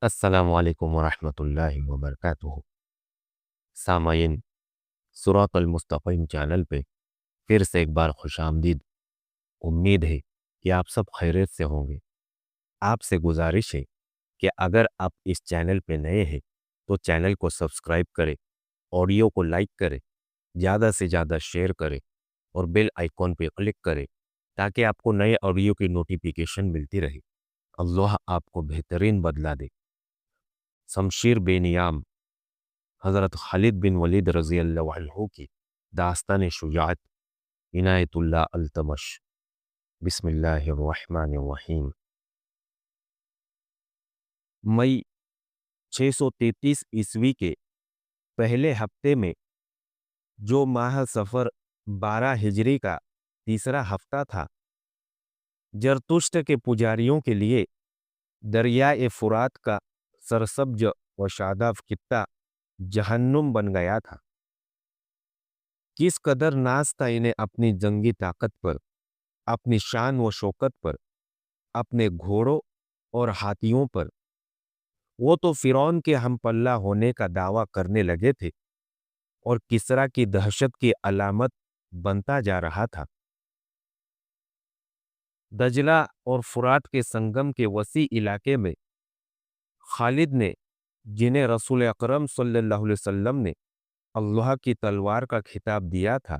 السلام علیکم ورحمۃ اللہ وبرکاتہ۔ سامعین، صراط المستقیم چینل پہ پھر سے ایک بار خوش آمدید۔ امید ہے کہ آپ سب خیریت سے ہوں گے۔ آپ سے گزارش ہے کہ اگر آپ اس چینل پہ نئے ہیں تو چینل کو سبسکرائب کریں، آڈیو کو لائک کریں، زیادہ سے زیادہ شیئر کریں اور بیل آئیکن پہ کلک کریں تاکہ آپ کو نئے آڈیو کی نوٹیفیکیشن ملتی رہے۔ اللہ آپ کو بہترین بدلہ دے۔ شمشیر بے نیام حضرت خالد بن ولید رضی اللہ عنہ کی داستان شجاعت، عنایت اللہ التمش۔ بسم اللہ الرحمن الرحیم۔ مئی 633 عیسوی کے پہلے ہفتے میں، جو ماہ سفر 12 ہجری کا تیسرا ہفتہ تھا، زرتشت کے پجاریوں کے لیے دریائے فرات کا سرسبز و شاداب خطہ جہنم بن گیا تھا۔ کس قدر ناز تھا انہیں اپنی جنگی طاقت پر، اپنی شان و شوکت پر، اپنے گھوڑوں اور ہاتھیوں پر۔ وہ تو فرعون کے ہم پلہ ہونے کا دعویٰ کرنے لگے تھے اور کسریٰ کی دہشت کی علامت بنتا جا رہا تھا۔ دجلہ اور فرات کے سنگم کے وسیع علاقے میں خالد نے، جنہیں رسول اکرم صلی اللہ علیہ وسلم نے اللہ کی تلوار کا خطاب دیا تھا،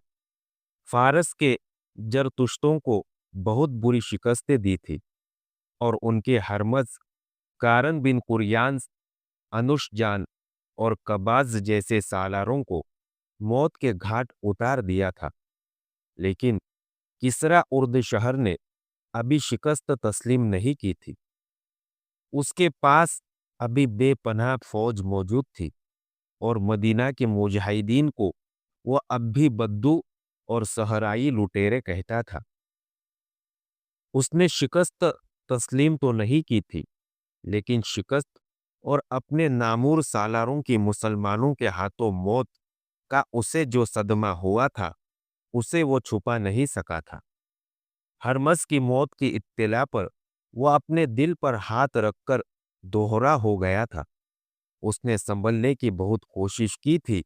فارس کے زرتشتوں کو بہت بری شکستیں دی تھی اور ان کے ہرمز کارن بن قریانس، انوش جان اور کباز جیسے سالاروں کو موت کے گھاٹ اتار دیا تھا۔ لیکن کسریٰ ارد شہر نے ابھی شکست تسلیم نہیں کی تھی۔ اس کے پاس ابھی بے پناہ فوج موجود تھی اور مدینہ کے مجاہدین کو وہ اب بھی بدو اور صحرائی لٹیرے کہتا تھا۔ اس نے شکست تسلیم تو نہیں کی تھی، لیکن شکست اور اپنے نامور سالاروں کی مسلمانوں کے ہاتھوں موت کا اسے جو صدمہ ہوا تھا، اسے وہ چھپا نہیں سکا تھا۔ ہرمز کی موت کی اطلاع پر وہ اپنے دل پر ہاتھ رکھ کر دوہرا ہو گیا تھا۔ اس نے سنبھلنے کی بہت کوشش کی تھی،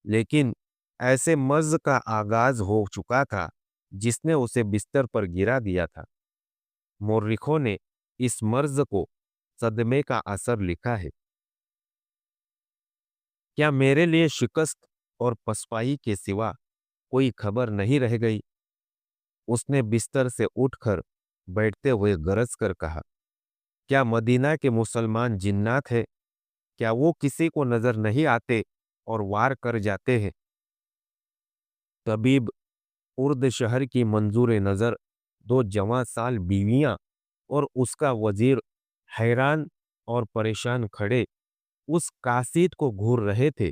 لیکن ایسے مرض کا آغاز ہو چکا تھا جس نے اسے بستر پر گرا دیا تھا۔ مورخوں نے اس مرض کو صدمے کا اثر لکھا ہے۔ کیا میرے لیے شکست اور پسپائی کے سوا کوئی خبر نہیں رہ گئی؟ اس نے بستر سے اٹھ کر بیٹھتے ہوئے گرج کر کہا، کیا مدینہ کے مسلمان جنات ہیں؟ کیا وہ کسی کو نظر نہیں آتے اور وار کر جاتے ہیں؟ طبیب ارد شہر کی منظور نظر 2 جوان سال بیویاں اور اس کا وزیر حیران اور پریشان کھڑے اس قاصد کو گھور رہے تھے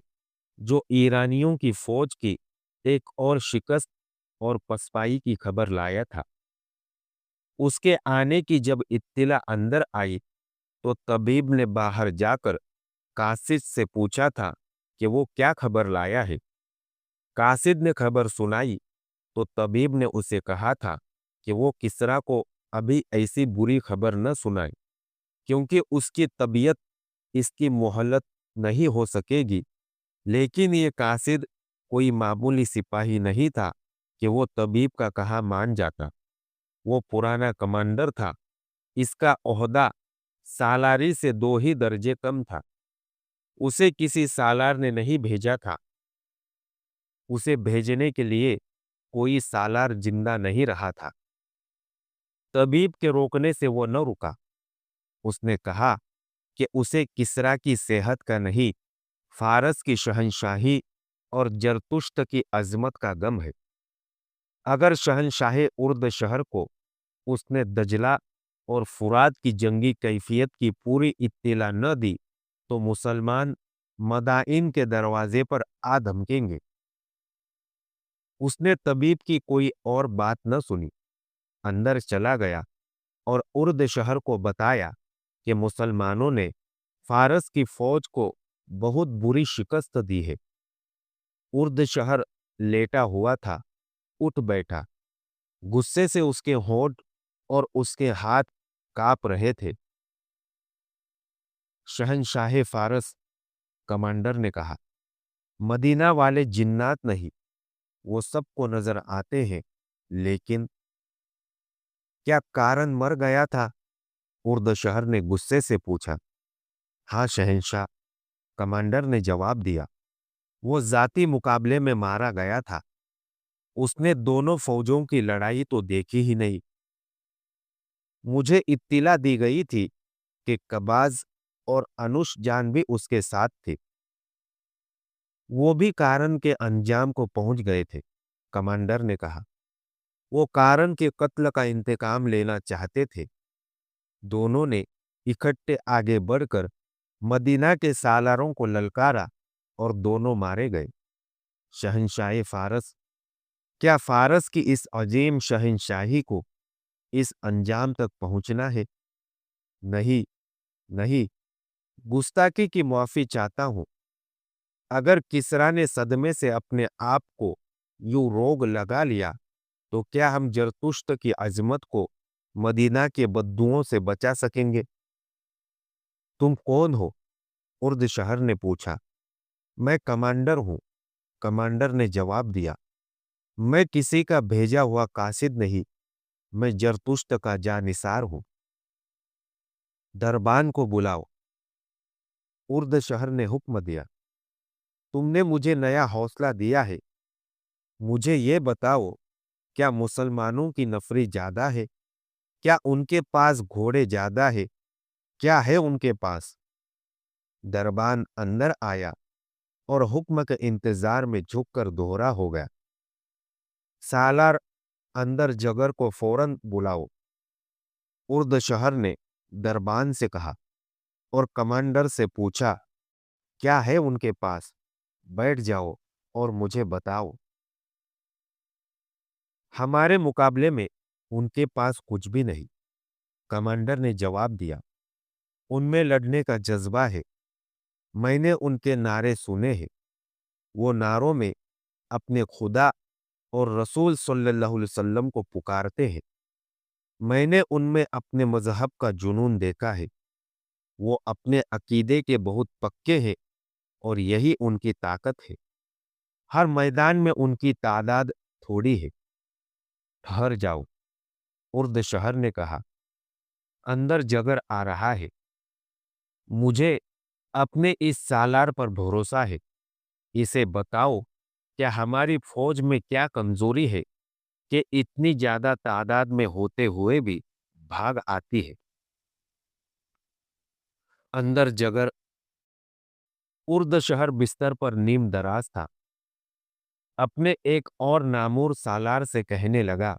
جو ایرانیوں کی فوج کی ایک اور شکست اور پسپائی کی خبر لایا تھا۔ اس کے آنے کی جب اطلاع اندر آئی تو طبیب نے باہر جا کر قاصد سے پوچھا تھا کہ وہ کیا خبر لایا ہے۔ قاصد نے خبر سنائی تو طبیب نے اسے کہا تھا کہ وہ کسریٰ کو ابھی ایسی بری خبر نہ سنائے، کیونکہ اس کی طبیعت اس کی مہلت نہیں ہو سکے گی۔ لیکن یہ قاصد کوئی معمولی سپاہی نہیں تھا کہ وہ طبیب کا کہا مان جاتا۔ وہ پرانا کمانڈر تھا۔ اس کا عہدہ سالاری سے 2 ہی درجے کم تھا۔ اسے کسی سالار نے نہیں بھیجا تھا۔ اسے بھیجنے کے لیے کوئی سالار زندہ نہیں رہا تھا۔ طبیب کے روکنے سے وہ نہ رکا۔ اس نے کہا کہ اسے کسریٰ کی صحت کا نہیں، فارس کی شہنشاہی اور زرتشت کی عظمت کا غم ہے۔ اگر شہنشاہ ارد شہر کو اس نے دجلہ اور فرات کی جنگی کیفیت کی پوری اطلاع نہ دی تو مسلمان مدائن کے دروازے پر آ دھمکیں گے۔ اس نے طبیب کی کوئی اور بات نہ سنی، اندر چلا گیا اور ارد شہر کو بتایا کہ مسلمانوں نے فارس کی فوج کو بہت بری شکست دی ہے۔ ارد شہر لیٹا ہوا تھا، اٹھ بیٹھا۔ غصے سے اس کے ہونٹ اور اس کے ہاتھ کانپ رہے تھے۔ शहंशाह फारस, कमांडर ने कहा, मदीना वाले जिन्नात नहीं, वो सबको नजर आते हैं, लेकिन क्या कारण मर गया था? उर्द शहर ने गुस्से से पूछा। हाँ शहंशाह, कमांडर ने जवाब दिया, वो जाती मुकाबले में मारा गया था। उसने दोनों फौजों की लड़ाई तो देखी ही नहीं। मुझे इत्तिला दी गई थी कि कबाज और अनुश जान भी उसके साथ थे। वो भी कारण के अंजाम को पहुंच गए थे, कमांडर ने कहा। वो कारण के कत्ल का इंतकाम लेना चाहते थे। दोनों ने इकट्ठे आगे बढ़कर मदीना के सालारों को ललकारा और दोनों मारे गए। शहंशाह फारस, क्या फारस की इस अजीम शहंशाही को इस अंजाम तक पहुंचना है? नहीं, नहीं, गुस्ताखी की माफी चाहता हूं। अगर किसरा ने सदमे से अपने आप को यूं रोग लगा लिया, तो क्या हम जरतुश्त की अजमत को मदीना के बद्दुओं से बचा सकेंगे? तुम कौन हो? उर्द शहर ने पूछा। मैं कमांडर हूं, कमांडर ने जवाब दिया। मैं किसी का भेजा हुआ कासिद नहीं, मैं जरतुश्त का जानिसार हूं। दरबान को बुलाओ, उर्द शहर ने हुक्म दिया। तुमने मुझे नया हौसला दिया है। मुझे ये बताओ, क्या मुसलमानों की नफरी ज्यादा है? क्या उनके पास घोड़े ज्यादा है? क्या है उनके पास? दरबान अंदर आया और हुक्म के इंतजार में झुककर दोहरा हो गया। सालार, अंदर जगर को फौरन बुलाओ, उर्द शहर ने दरबान से कहा और कमांडर से पूछा, क्या है उनके पास? बैठ जाओ और मुझे बताओ। हमारे मुकाबले में उनके पास कुछ भी नहीं, कमांडर ने जवाब दिया। उनमें लड़ने का जज्बा है। मैंने उनके नारे सुने हैं। वो नारों में अपने खुदा और रसूल सल्लल्लाहु अलैहि वसल्लम को पुकारते हैं। मैंने उनमें अपने मजहब का जुनून देखा है। वो अपने अकीदे के बहुत पक्के हैं और यही उनकी ताकत है। हर मैदान में उनकी तादाद थोड़ी है। ठहर जाओ, उर्द शहर ने कहा। अंदर जगर आ रहा है। मुझे अपने इस सालार पर भरोसा है। इसे बताओ, क्या हमारी फौज में क्या कमजोरी है कि इतनी ज्यादा तादाद में होते हुए भी भाग आती है? अंदर जगर, उर्द शहर बिस्तर पर नीम दराज था। अपने एक और नामूर सालार से कहने लगा,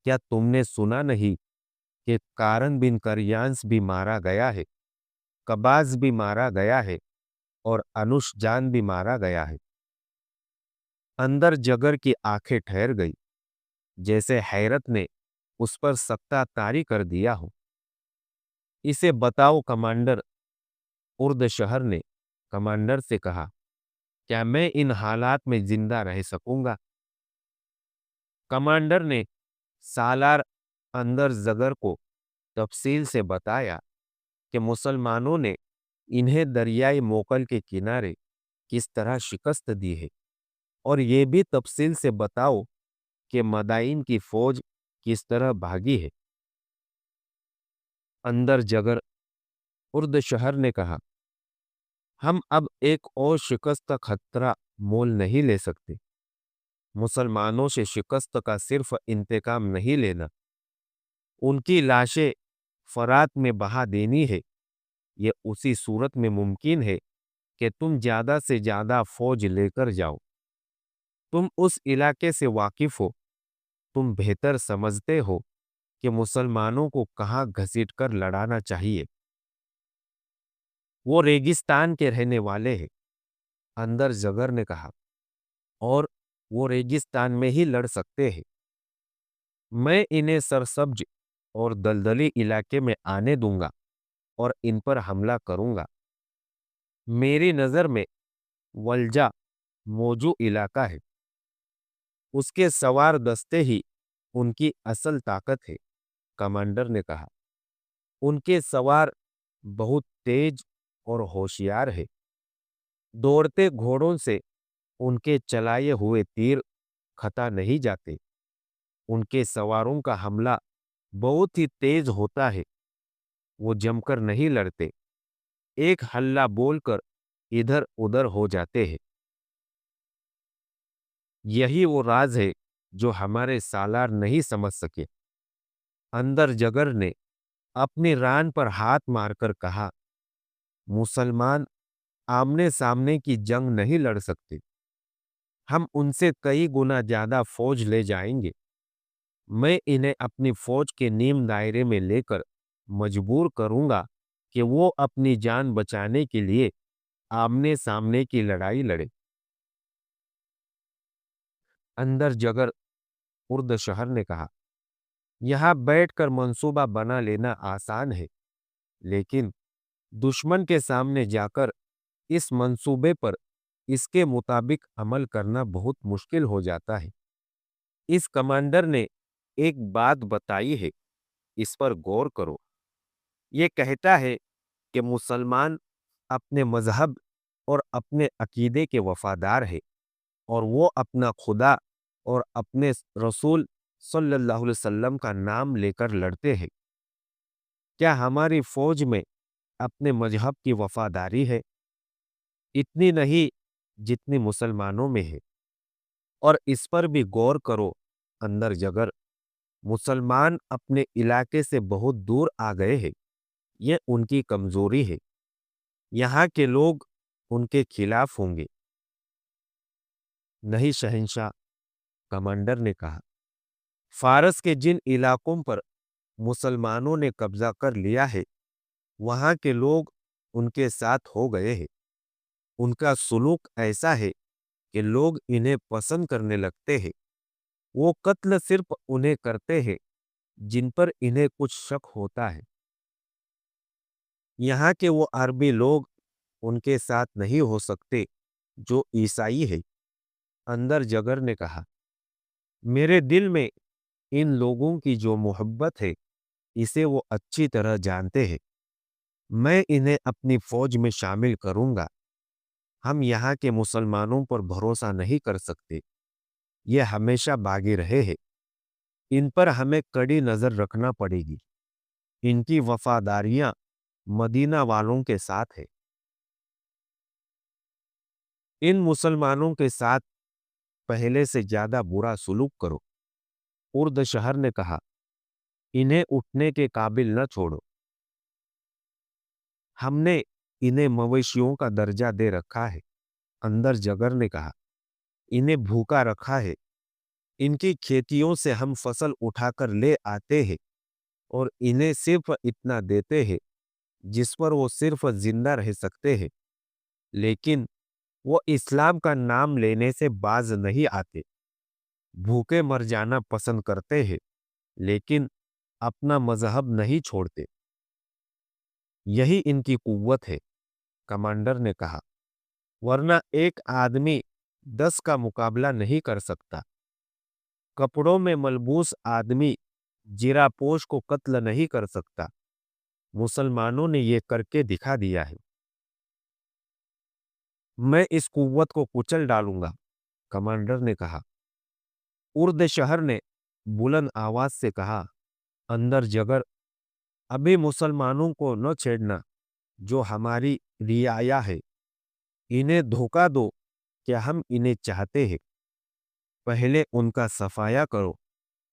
क्या तुमने सुना नहीं कि कारन बिन करयान्स भी मारा गया है, कबाज भी मारा गया है और अनुश जान भी मारा गया है? अंदर जगर की आंखें ठहर गई, जैसे हैरत ने उस पर सत्ता तारी कर दिया हो। इसे बताओ कमांडर, उर्द शहर ने कमांडर से कहा, क्या मैं इन हालात में जिंदा रह सकूंगा? कमांडर ने सालार अंदर जगर को तफसील से बताया कि मुसलमानों ने इन्हें दरियाई मोकल के किनारे किस तरह शिकस्त दी है, और ये भी तफसील से बताओ कि मदाइन की फौज किस तरह भागी है। अंदर जगर, उर्द शहर ने कहा, हम अब एक और शिकस्त का खतरा मोल नहीं ले सकते। मुसलमानों से शिकस्त का सिर्फ इंतकाम नहीं लेना, उनकी लाशें फरात में बहा देनी है। यह उसी सूरत में मुमकिन है कि तुम ज्यादा से ज्यादा फौज लेकर जाओ। तुम उस इलाके से वाकिफ हो, तुम बेहतर समझते हो कि मुसलमानों को कहाँ घसीटकर लड़ाना चाहिए। वो रेगिस्तान के रहने वाले हैं, अंदर जगर ने कहा, और वो रेगिस्तान में ही लड़ सकते हैं। मैं इन्हें सरसब्ज और दलदली इलाके में आने दूंगा और इन पर हमला करूंगा। मेरी नजर में वल्जा मौजू इलाका है। उसके सवार दस्ते ही उनकी असल ताकत है, कमांडर ने कहा। उनके सवार बहुत तेज और होशियार है। दौड़ते घोड़ों से उनके चलाए हुए तीर खता नहीं जाते। उनके सवारों का हमला बहुत ही तेज होता है। वो जमकर नहीं लड़ते, एक हल्ला बोलकर इधर उधर हो जाते हैं। यही वो राज है जो हमारे सालार नहीं समझ सके। अंदर जगर ने अपनी रान पर हाथ मारकर कहा, मुसलमान आमने सामने की जंग नहीं लड़ सकते। हम उनसे कई गुना ज्यादा फौज ले जाएंगे। मैं इन्हें अपनी फौज के नीम दायरे में लेकर मजबूर करूंगा कि वो अपनी जान बचाने के लिए आमने सामने की लड़ाई लड़े। अंदर जगर उर्द शहर ने कहा, यहां बैठकर मंसूबा बना लेना आसान है, लेकिन दुश्मन के सामने जाकर इस मंसूबे पर इसके मुताबिक अमल करना बहुत मुश्किल हो जाता है। इस कमांडर ने एक बात बताई है, इस पर गौर करो। ये कहता है कि मुसलमान अपने मजहब और अपने अकीदे के वफादार है, और वो अपना खुदा और अपने रसूल सल्लल्लाहु अलैहि वसल्लम का नाम लेकर लड़ते हैं। क्या हमारी फौज में अपने मजहब की वफादारी है? इतनी नहीं जितनी मुसलमानों में है। और इस पर भी गौर करो अंदर जगर, मुसलमान अपने इलाके से बहुत दूर आ गए हैं। ये उनकी कमजोरी है। यहाँ के लोग उनके खिलाफ होंगे। नहीं शहंशाह, कमांडर ने कहा, फारस के जिन इलाकों पर मुसलमानों ने कब्जा कर लिया है, वहां के लोग उनके साथ हो गए हैं। उनका सुलूक ऐसा है कि लोग इन्हें पसंद करने लगते हैं। वो कत्ल सिर्फ उन्हें करते हैं जिन पर इन्हें कुछ शक होता है। यहाँ के वो अरबी लोग उनके साथ नहीं हो सकते जो ईसाई है। अंदर जगर ने कहा, मेरे दिल में इन लोगों की जो मोहब्बत है, इसे वो अच्छी तरह जानते हैं। मैं इन्हें अपनी फौज में शामिल करूंगा। हम यहाँ के मुसलमानों पर भरोसा नहीं कर सकते। ये हमेशा बागी रहे हैं। इन पर हमें कड़ी नजर रखना पड़ेगी। इनकी वफादारियां मदीना वालों के साथ है। इन मुसलमानों के साथ पहले से ज्यादा बुरा सुलूक करो। उर्द शहर ने कहा, इन्हें उठने के काबिल न छोड़ो। हमने इन्हें मवेशियों का दर्जा दे रखा है। अंदर जगर ने कहा, इन्हें भूखा रखा है। इनकी खेतियों से हम फसल उठाकर ले आते हैं और इन्हें सिर्फ इतना देते हैं जिस पर वो सिर्फ जिंदा रह सकते हैं। लेकिन वो इस्लाम का नाम लेने से बाज नहीं आते। भूखे मर जाना पसंद करते हैं, लेकिन अपना मजहब नहीं छोड़ते। यही इनकी कुव्वत है, कमांडर ने कहा, वरना एक आदमी 10 का मुकाबला नहीं कर सकता। कपड़ों में मलबूस आदमी जिरापोश को कत्ल नहीं कर सकता। मुसलमानों ने ये करके दिखा दिया है। मैं इस कुव्वत को कुचल डालूंगा, कमांडर ने कहा। उर्द शहर ने बुलंद आवाज से कहा, अंदर जगर, अभी मुसलमानों को न छेड़ना जो हमारी रियाया है। इन्हें धोखा दो कि हम इन्हें चाहते हैं। पहले उनका सफाया करो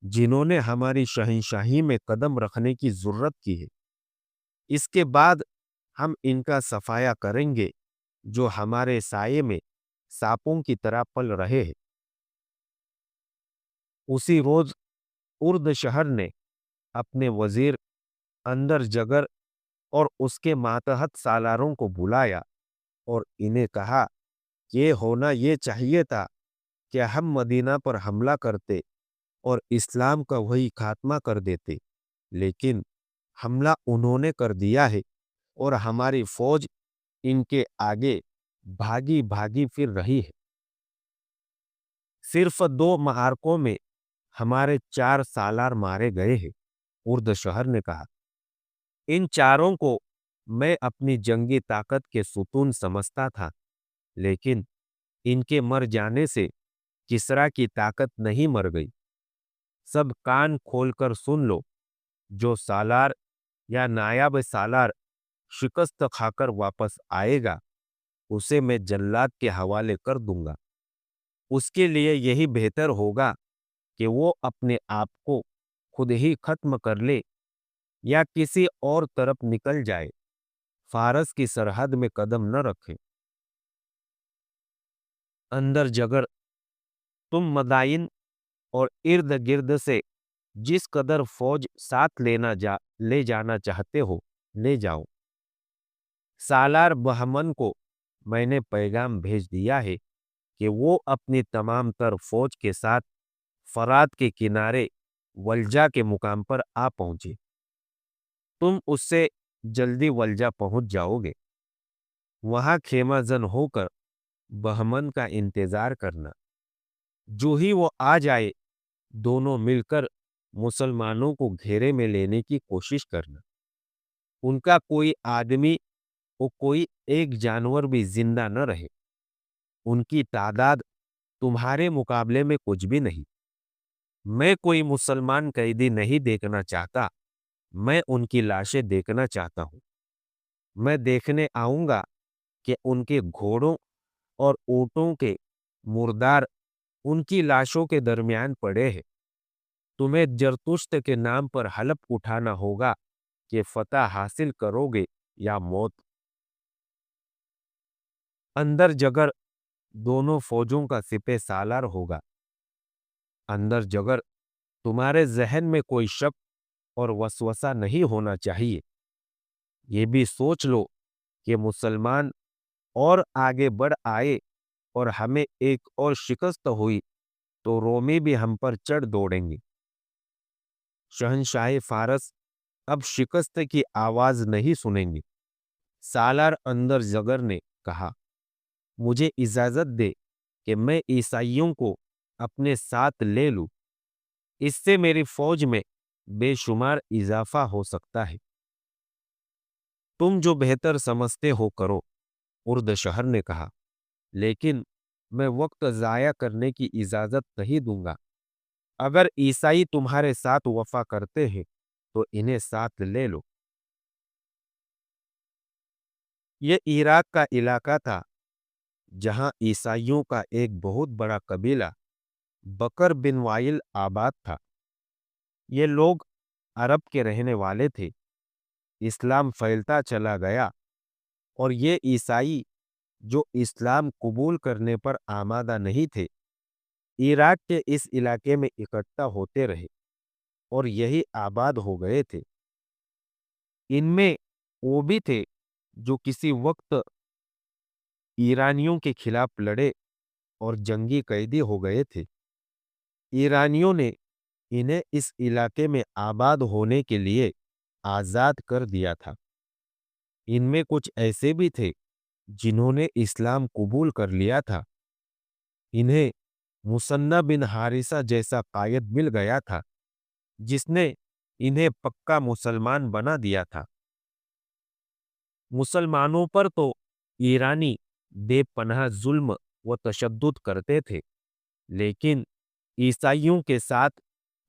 जिन्होंने हमारी शहंशाही में कदम रखने की जरूरत की है। इसके बाद हम इनका सफाया करेंगे जो हमारे साये में सांपों की तरह पल रहे हैं। उसी रोज उर्द शहर ने अपने वजीर अंदर जगर और उसके मातहत सालारों को बुलाया और इन्हें कहा, ये होना ये चाहिए था कि हम मदीना पर हमला करते और इस्लाम का वही खात्मा कर देते, लेकिन हमला उन्होंने कर दिया है और हमारी फौज इनके आगे भागी भागी फिर रही है। सिर्फ 2 महारकों में हमारे 4 सालार मारे गए हैं। उर्द शहर ने कहा, इन चारों को मैं अपनी जंगी ताकत के सुतून समझता था, लेकिन इनके मर जाने से किसरा की ताकत नहीं मर गई। सब कान खोलकर सुन लो, जो सालार या नायाब सालार शिकस्त खाकर वापस आएगा, उसे मैं जल्लाद के हवाले कर दूंगा। उसके लिए यही बेहतर होगा कि वो अपने आप को खुद ही खत्म कर ले या किसी और तरफ निकल जाए, फारस की सरहद में कदम न रखे। अंदर जगर, तुम मदाइन और इर्द गिर्द से जिस कदर फौज साथ ले जाना चाहते हो, ले जाओ। सालार बहमन को मैंने पैगाम भेज दिया है कि वो अपनी तमाम तर फौज के साथ फरात के किनारे वल्जा के मुकाम पर आ पहुंचे। तुम उससे जल्दी वल्जा पहुंच जाओगे। वहां खेमाजन होकर बहमन का इंतजार करना। जो ही वो आ जाए, दोनों मिलकर मुसलमानों को घेरे में लेने की कोशिश करना। उनका कोई आदमी और कोई एक जानवर भी जिंदा न रहे। उनकी तादाद तुम्हारे मुकाबले में कुछ भी नहीं। मैं कोई मुसलमान कैदी नहीं देखना चाहता, मैं उनकी लाशें देखना चाहता हूं। मैं देखने आऊंगा कि उनके घोड़ों और ऊंटों के मुर्दार उनकी लाशों के दरमियान पड़े हैं। तुम्हें जरतुश्त के नाम पर हलफ उठाना होगा कि फतह हासिल करोगे या मौत। अंदर जगर, दोनों फौजों का सिपह सालार होगा। अंदर जगर, तुम्हारे जहन में कोई शक और वसवसा नहीं होना चाहिए। ये भी सोच लो कि मुसलमान और आगे बढ़ आए और हमें एक और शिकस्त हुई तो रोमी भी हम पर चढ़ दौड़ेंगे। शहंशाह फारस अब शिकस्त की आवाज नहीं सुनेंगे। सालार अंदर जगर ने कहा, मुझे इजाजत दे कि मैं ईसाइयों को अपने साथ ले लूं। इससे मेरी फौज में बेशुमार इजाफा हो सकता है। तुम जो बेहतर समझते हो करो, उर्द शहर ने कहा, लेकिन मैं वक्त जाया करने की इजाजत नहीं दूंगा। अगर ईसाई तुम्हारे साथ वफा करते हैं तो इन्हें साथ ले लो। ये इराक का इलाका था जहां ईसाइयों का एक बहुत बड़ा कबीला बकर बिन वाइल आबाद था। ये लोग अरब के रहने वाले थे। इस्लाम फैलता चला गया और ये ईसाई जो इस्लाम कबूल करने पर आमादा नहीं थे, इराक के इस इलाके में इकट्ठा होते रहे और यही आबाद हो गए थे। इनमें वो भी थे जो किसी वक्त ईरानियों के खिलाफ लड़े और जंगी कैदी हो गए थे। ईरानियों ने इन्हें इस इलाके में आबाद होने के लिए आजाद कर दिया था। इनमें कुछ ऐसे भी थे जिन्होंने इस्लाम कबूल कर लिया था। इन्हें मुसन्ना बिन हारिसा जैसा कायद मिल गया था जिसने इन्हें पक्का मुसलमान बना दिया था। मुसलमानों पर तो ईरानी बेपनाह जुल्म व तशद्दुद करते थे, लेकिन ईसाइयों के साथ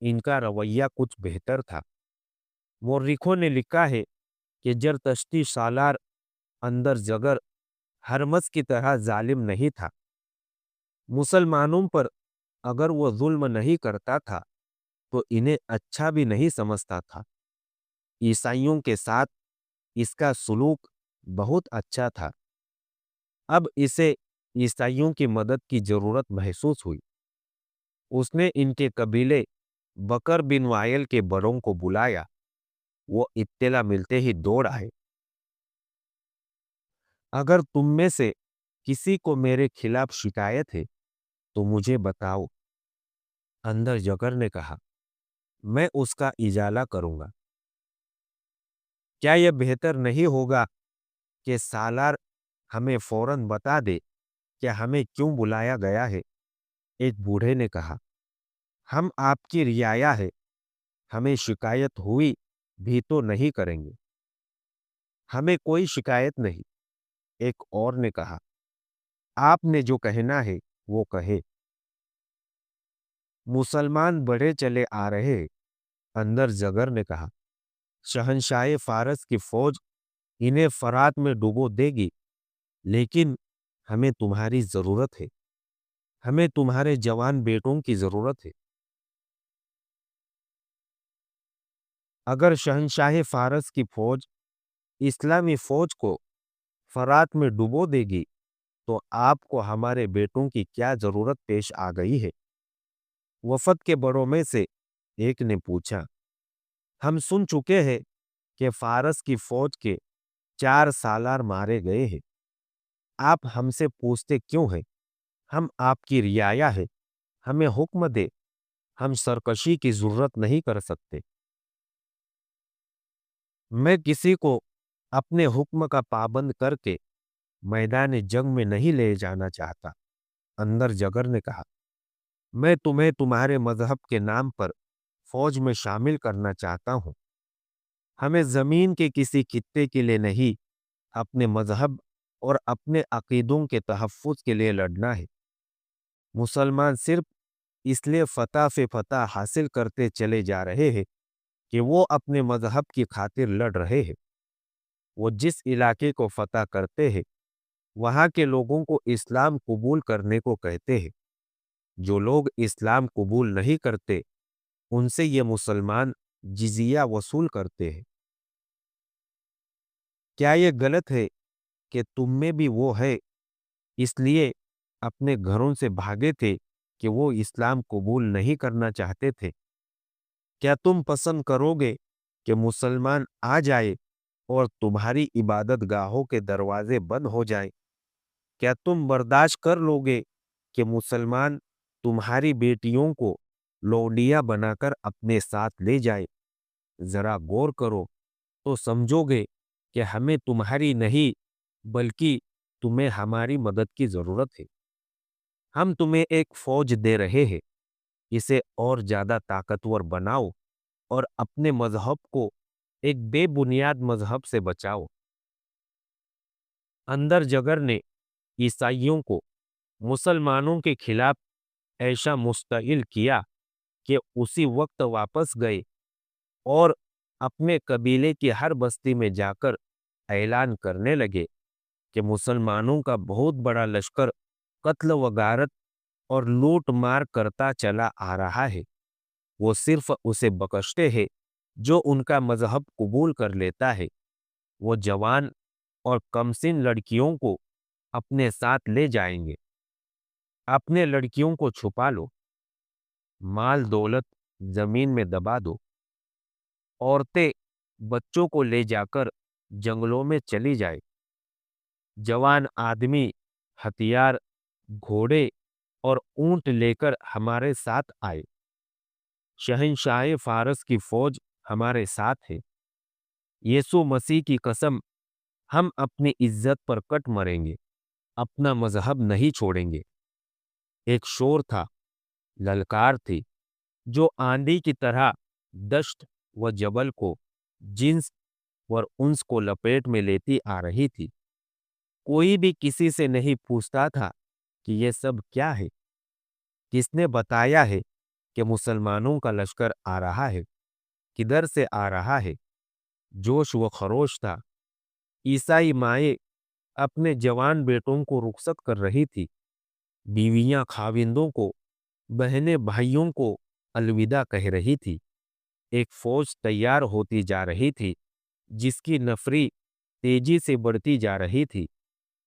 इनका रवैया कुछ बेहतर था। मौर्रिखों ने लिखा है कि जरतश्ती सालार अंदर जगर हरमस की तरह जालिम नहीं था। मुसलमानों पर अगर वो जुल्म नहीं करता था तो इन्हें अच्छा भी नहीं समझता था। ईसाइयों के साथ इसका सुलूक बहुत अच्छा था। अब इसे ईसाइयों की मदद की जरूरत महसूस हुई। उसने इनके कबीले बकर बिन वायल के बड़ों को बुलाया। वो इत्तेला मिलते ही दौड़ आए। अगर तुम में से किसी को मेरे खिलाफ शिकायत है तो मुझे बताओ। अंदर जकर ने कहा, मैं उसका इजाला करूंगा। क्या यह बेहतर नहीं होगा कि सालार हमें फौरन बता दे कि हमें क्यों बुलाया गया है? एक बूढ़े ने कहा, हम आपकी रियाया है, हमें शिकायत हुई भी तो नहीं करेंगे। हमें कोई शिकायत नहीं। एक और ने कहा, आपने जो कहना है वो कहे। मुसलमान बढ़े चले आ रहे। अंदर जगर ने कहा, शहंशाह फारस की फौज इन्हें फरात में डुबो देगी, लेकिन हमें तुम्हारी जरूरत है। हमें तुम्हारे जवान बेटों की जरूरत है। अगर शहंशाह फारस की फौज इस्लामी फौज को फरात में डुबो देगी, तो आपको हमारे बेटों की क्या जरूरत पेश आ गई है? वफद के बड़ों में से एक ने पूछा, हम सुन चुके हैं कि फारस की फौज के 4 सालार मारे गए हैं। आप हमसे पूछते क्यों हैं? हम आपकी रियाया है। हमें हुक्म दे। हम सरकशी की जरूरत नहीं कर सकते। मैं किसी को अपने हुक्म का पाबंद करके मैदान जंग में नहीं ले जाना चाहता। अंदर जगर ने कहा, मैं तुम्हें तुम्हारे मजहब के नाम पर फौज में शामिल करना चाहता हूं। हमें जमीन के किसी खित्ते के लिए नहीं, अपने मजहब और अपने अकीदों के तहफ्फुज के लिए लड़ना है। मुसलमान सिर्फ इसलिए फतह पे फतह हासिल करते चले जा रहे हैं कि वो अपने मजहब की खातिर लड़ रहे हैं। वो जिस इलाके को फतह करते हैं, वहां के लोगों को इस्लाम कबूल करने को कहते हैं। जो लोग इस्लाम कबूल नहीं करते, उनसे ये मुसलमान जिजिया वसूल करते हैं। क्या ये गलत है कि तुम में भी वो है, इसलिए अपने घरों से भागे थे कि वो इस्लाम कबूल नहीं करना चाहते थे? क्या तुम पसंद करोगे कि मुसलमान आ जाए और तुम्हारी इबादत गाहों के दरवाजे बंद हो जाएं? क्या तुम बर्दाश्त कर लोगे कि मुसलमान तुम्हारी बेटियों को लौंडिया बनाकर अपने साथ ले जाए? जरा गौर करो तो समझोगे कि हमें तुम्हारी नहीं, बल्कि तुम्हें हमारी मदद की जरूरत है। हम तुम्हें एक फौज दे रहे हैं। इसे और ज्यादा ताकतवर बनाओ और अपने मजहब को एक बेबुनियाद मजहब से बचाओ। अंदर जगर ने ईसाइयों को मुसलमानों के खिलाफ ऐसा मुस्तइल किया कि उसी वक्त वापस गए और अपने कबीले की हर बस्ती में जाकर ऐलान करने लगे कि मुसलमानों का बहुत बड़ा लश्कर कत्ल व गारत और लूट मार करता चला आ रहा है। वो सिर्फ उसे बख्शते हैं जो उनका मजहब कबूल कर लेता है। वो जवान और कमसिन लड़कियों को अपने साथ ले जाएंगे। अपने लड़कियों को छुपा लो। माल दौलत जमीन में दबा दो। औरतें बच्चों को ले जाकर जंगलों में चली जाए। जवान आदमी हथियार, घोड़े और ऊंट लेकर हमारे साथ आए। शहंशाह फारस की फौज हमारे साथ है। यीशु मसीह की कसम, हम अपनी इज्जत पर कट मरेंगे, अपना मजहब नहीं छोड़ेंगे। एक शोर था, ललकार थी, जो आंधी की तरह दश्त व जबल को, जिन्स और उन्स को लपेट में लेती आ रही थी। कोई भी किसी से नहीं पूछता था कि यह सब क्या है। किसने बताया है कि मुसलमानों का लश्कर आ रहा है? किधर से आ रहा है? जोश व खरोश था। ईसाई माए अपने जवान बेटों को रुखसत कर रही थी। बीवियां खाविंदों को, बहनें भाइयों को अलविदा कह रही थी। एक फौज तैयार होती जा रही थी, जिसकी नफरी तेजी से बढ़ती जा रही थी।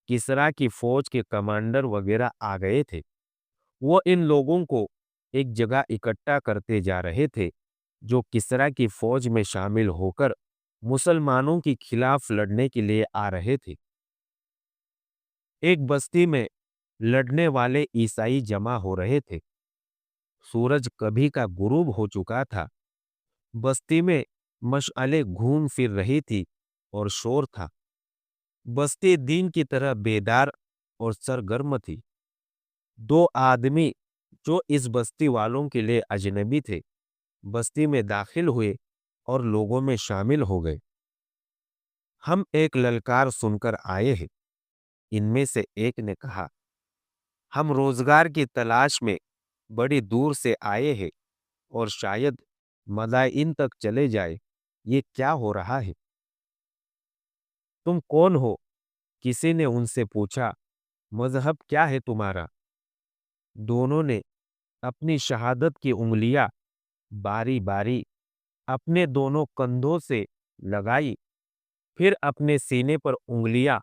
किसरा की फौज के कमांडर वगैरह आ गए थे। वो इन लोगों को एक जगह इकट्ठा करते जा रहे थे, जो किसरा की फौज में शामिल होकर मुसलमानों के खिलाफ लड़ने के लिए आ रहे थे। एक बस्ती में लड़ने वाले ईसाई जमा हो रहे थे। सूरज कभी का गुरूब हो चुका था। बस्ती में मशअले घूम फिर रही थी और शोर था। बस्ती दिन की तरह बेदार और सरगर्म थी। दो आदमी जो इस बस्ती वालों के लिए अजनबी थे, बस्ती में दाखिल हुए और लोगों में शामिल हो गए। हम एक ललकार सुनकर आए हैं। इनमें से एक ने कहा, हम रोजगार की तलाश में बड़ी दूर से आए हैं और शायद मदाइन तक चले जाए। ये क्या हो रहा है? तुम कौन हो? किसी ने उनसे पूछा। मजहब क्या है तुम्हारा? दोनों ने अपनी शहादत की उंगलियां बारी बारी अपने दोनों कंधों से लगाई, फिर अपने सीने पर उंगलियां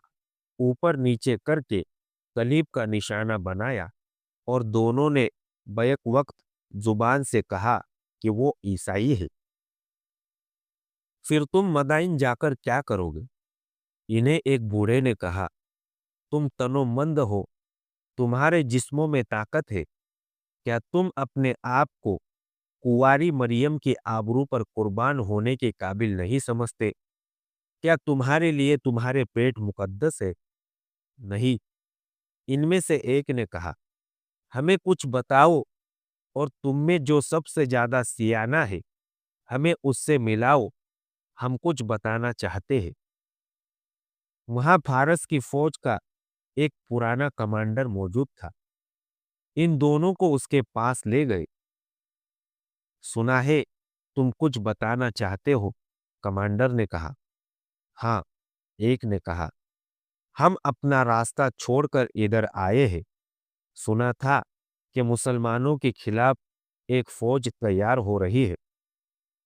ऊपर नीचे करके सलीब का निशाना बनाया और दोनों ने बैक वक्त जुबान से कहा कि वो ईसाई है। फिर तुम मदाइन जाकर क्या करोगे? इन्हें एक बूढ़े ने कहा, तुम तनोमंद हो, तुम्हारे जिस्मों में ताकत है। क्या तुम अपने आप को कुंवारी मरियम की आबरू पर कुर्बान होने के काबिल नहीं समझते? क्या तुम्हारे लिए तुम्हारे पेट मुकद्दस है? नहीं। इनमें से एक ने कहा, हमें कुछ बताओ, और तुम में जो सबसे ज्यादा सियाना है हमें उससे मिलाओ, हम कुछ बताना चाहते हैं। वहां फारस की फौज का एक पुराना कमांडर मौजूद था। इन दोनों को उसके पास ले गए। सुना है तुम कुछ बताना चाहते हो, कमांडर ने कहा। हाँ, एक ने कहा, हम अपना रास्ता छोड़कर इधर आए हैं। सुना था कि मुसलमानों के खिलाफ एक फौज तैयार हो रही है।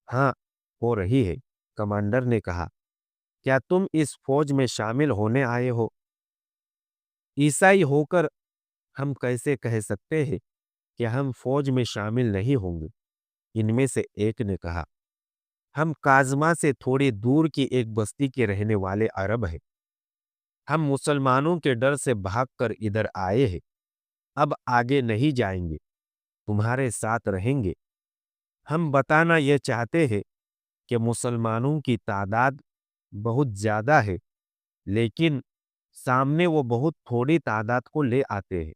हाँ, हो रही है, कमांडर ने कहा। क्या तुम इस फौज में शामिल होने आए हो? ईसाई होकर हम कैसे कह सकते हैं कि हम फौज में शामिल नहीं होंगे? इनमें से एक ने कहा, हम काजमा से थोड़ी दूर की एक बस्ती के रहने वाले अरब हैं। हम मुसलमानों के डर से भागकर इधर आए हैं। अब आगे नहीं जाएंगे, तुम्हारे साथ रहेंगे। हम बताना यह चाहते हैं कि मुसलमानों की तादाद बहुत ज्यादा है, लेकिन सामने वो बहुत थोड़ी तादाद को ले आते हैं।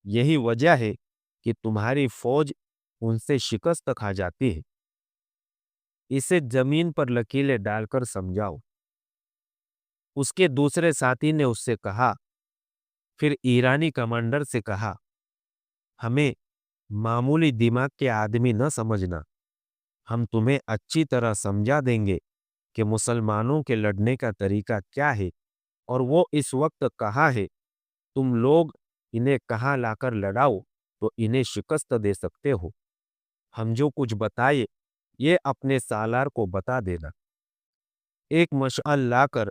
यही वजह है कि तुम्हारी फौज उनसे शिकस्त खा जाती है। इसे जमीन पर लकीरें डालकर समझाओ। उसके दूसरे साथी ने उससे कहा। फिर ईरानी कमांडर से कहा, हमें मामूली दिमाग के आदमी न समझना। हम तुम्हें अच्छी तरह समझा देंगे कि मुसलमानों के लड़ने का तरीका क्या है और वो इस वक्त कहाँ है। तुम लोग इन्हें कहाँ लाकर लड़ाओ तो इन्हें शिकस्त दे सकते हो। हम जो कुछ बताए ये अपने सालार को बता देना। एक मशाल लाकर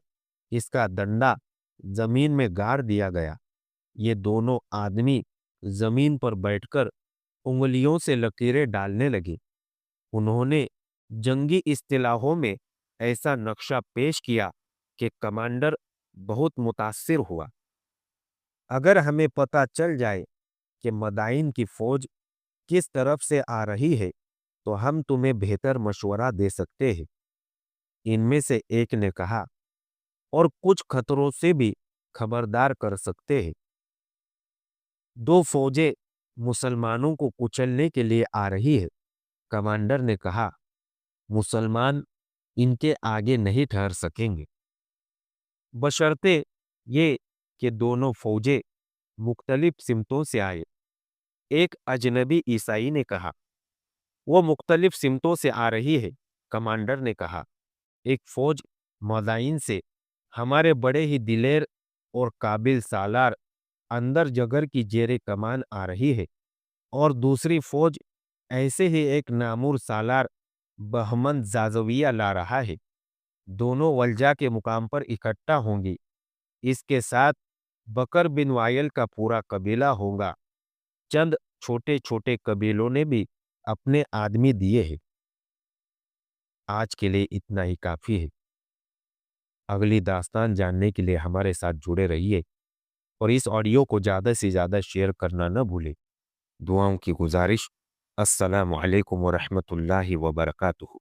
इसका डंडा जमीन में गाड़ दिया गया। ये दोनों आदमी जमीन पर बैठकर उंगलियों से लकीरें डालने लगे। उन्होंने जंगी इस्तिलाहों में ऐसा नक्शा पेश किया कि कमांडर बहुत मुतासिर हुआ। अगर हमें पता चल जाए कि मदाइन की फौज किस तरफ से आ रही है तो हम तुम्हें बेहतर मशवरा दे सकते हैं। इनमें से एक ने कहा, और कुछ खतरों से भी खबरदार कर सकते हैं। दो फौजें मुसलमानों को कुचलने के लिए आ रही है, कमांडर ने कहा। मुसलमान इनके आगे नहीं ठहर सकेंगे, बशर्ते ये कि दोनों फौजें मुख्तलिफ सिमतों से आए। एक अजनबी ईसाई ने कहा, वो मुख्तलिफ सिमतों से आ रही है, कमांडर ने कहा। एक फौज मदाइन से हमारे बड़े ही दिलेर और काबिल सालार अंदर जगर की जेरे कमान आ रही है, और दूसरी फौज ऐसे ही एक नामूर सालार बहमन जाजविया ला रहा है। दोनों वल्जा के मुकाम पर इकट्ठा होंगी। इसके साथ बकर बिन वायल का पूरा कबीला होगा। चंद छोटे छोटे कबीलों ने भी अपने आदमी दिए हैं। आज के लिए इतना ही काफी है। अगली दास्तान जानने के लिए हमारे साथ जुड़े रहिए और इस ऑडियो को ज़्यादा से ज़्यादा शेयर करना न भूलें। दुआओं की गुजारिश। अस्सलामु अलैकुम व रहमतुल्लाहि व बरकातुहू।